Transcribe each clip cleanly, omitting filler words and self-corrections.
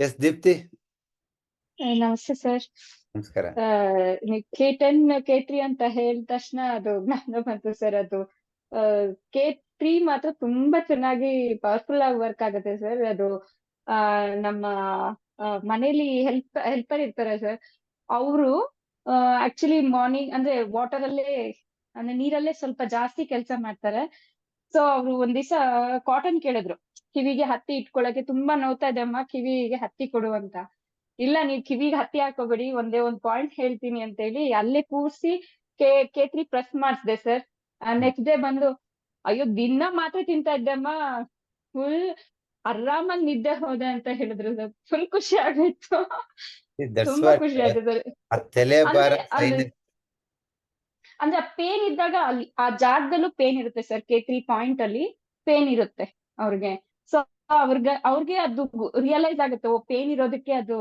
S Deepti, ನಮಸ್ತೆ sir. ನಮಸ್ಕಾರ. K10 K3 ಅಂತ ಹೇಳಿದ ತಕ್ಷಣ ಅದು ಜ್ಞಾನ ಬಂತು ಸರ್. ಅದು K3 ಮಾತ್ರ ತುಂಬಾ ಚೆನ್ನಾಗಿ ಪವರ್ಫುಲ್ ಆಗಿ ವರ್ಕ್ ಆಗುತ್ತೆ ಸರ್. ಅದು ನಮ್ಮ ಮನೇಲಿ ಹೆಲ್ಪರ್ ಇರ್ತಾರೆ ಸರ್. ಅವರು ಆಕ್ಚುಲಿ ಮಾರ್ನಿಂಗ್ ಅಂದ್ರೆ ವಾಟರ್ ಅಲ್ಲೇ ಅಂದ್ರೆ ನೀರಲ್ಲೇ ಸ್ವಲ್ಪ ಜಾಸ್ತಿ ಕೆಲಸ ಮಾಡ್ತಾರೆ. ಸೊ ಅವ್ರು ಒಂದ್ ದಿವಸ ಕಾಟನ್ ಕೇಳಿದ್ರು, ಕಿವಿಗೆ ಹತ್ತಿ ಇಟ್ಕೊಳಕ್ಕೆ ತುಂಬಾ ನೋವ್ತಾ ಇದೆ ಅಮ್ಮ, ಕಿವಿಗೆ ಹತ್ತಿ ಕೊಡು ಅಂತ. ಇಲ್ಲ, ನೀವ್ ಕಿವಿಗೆ ಹತ್ತಿ ಹಾಕೋಬೇಡಿ, ಒಂದೇ ಒಂದ್ ಪಾಯಿಂಟ್ ಹೇಳ್ತೀನಿ ಅಂತ ಹೇಳಿ ಅಲ್ಲೇ ಕೂರ್ಸಿ K3 ಪ್ರೆಸ್ ಮಾಡಿಸ್ದೆ ಸರ್. ನೆಕ್ಸ್ಟ್ ಡೇ ಬಂದು, ಅಯ್ಯೋ ದಿನ ಮಾತ್ರೆ ತಿಂತಾ ಇದ್ದಮ್ಮ, ಫುಲ್ ಆರಾಮಾಗಿ ನಿದ್ದೆ ಹೋದೆ ಅಂತ ಹೇಳಿದ್ರು ಸರ್. ಫುಲ್ ಖುಷಿ ಆಗಿತ್ತು. ತುಂಬಾ ಖುಷಿ ಆಯ್ತು ಸರ್. ಅಂದ್ರೆ ಅಂದ್ರೆ ಆ ಪೇನ್ ಇದ್ದಾಗ ಅಲ್ಲಿ ಆ ಜಾಗದಲ್ಲೂ ಪೇನ್ ಇರುತ್ತೆ ಸರ್. K3 ಪಾಯಿಂಟ್ ಅಲ್ಲಿ ಪೇನ್ ಇರುತ್ತೆ ಅವ್ರಿಗೆ. ಸೊ ಅವ್ರಿಗೆ ಅದು ರಿಯಲೈಸ್ ಆಗುತ್ತೆ, ಓ ಪೇನ್ ಇರೋದಕ್ಕೆ ಅದು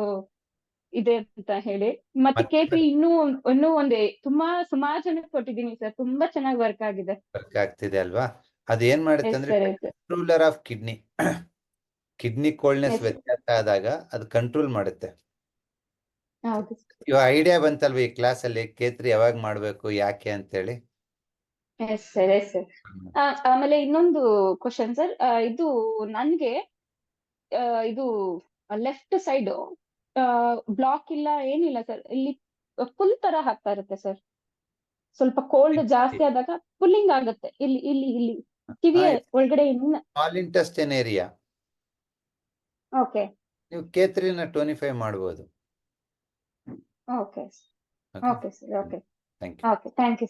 ಇದೆ ಅಂತ ಹೇಳಿ. ಮತ್ತೆ K3 ಇನ್ನೂ ಒಂದೇ ಸುಮಾರು ಜನಕ್ಕೆ ಕೊಟ್ಟಿದ್ದೀನಿ ಸರ್. ತುಂಬಾ ಚೆನ್ನಾಗಿ ವರ್ಕ್ ಆಗಿದೆ. ವರ್ಕ್ ಆಗ್ತಿದೆ ಅಲ್ವಾ? ಅದು ಏನ್ ಮಾಡುತ್ತೆ ಅಂದ್ರೆ ಕಂಟ್ರೋಲರ್ ಆಫ್ ಕಿಡ್ನಿ ಕೋಲ್ಡ್ನೆಸ್ ವ್ಯತ್ಯಾಸ ಆದಾಗ ಅದು ಕಂಟ್ರೋಲ್ ಮಾಡುತ್ತೆ. ಇವಾಗ ಐಡಿಯಾ ಬಂತಲ್ವಾ ಈ ಕ್ಲಾಸ್ ಅಲ್ಲಿ K3 ಯಾವಾಗ ಮಾಡ್ಬೇಕು, ಯಾಕೆ ಅಂತೇಳಿ? Yes sir, yes sir. ಆಮೇಲೆ ಇನ್ನೊಂದು ಕ್ವಶನ್ ಸರ್. ಇದು ನನ್ಗೆ ಇದು ಲೆಫ್ಟ್ ಸೈಡ್ ಬ್ಲಾಕ್ ಇಲ್ಲ, ಏನಿಲ್ಲ ಸರ್. ಇಲ್ಲಿ ಫುಲ್ ತರ ಆಗ್ತಾ ಇರುತ್ತೆ ಸರ್. ಸ್ವಲ್ಪ ಕೋಲ್ಡ್ ಜಾಸ್ತಿ ಆದಾಗ ಪುಲ್ಲಿಂಗ್ ಆಗುತ್ತೆ ಇಲ್ಲಿ ಇಲ್ಲಿ ಇಲ್ಲಿ ಕಿವಿಯ ಒಳಗಡೆ. Small intestine area. ಓಕೆ, ನೀವು K3 ನ 25 ಮಾಡಬಹುದು. Okay okay sir. Okay, thank you. Okay, thank you.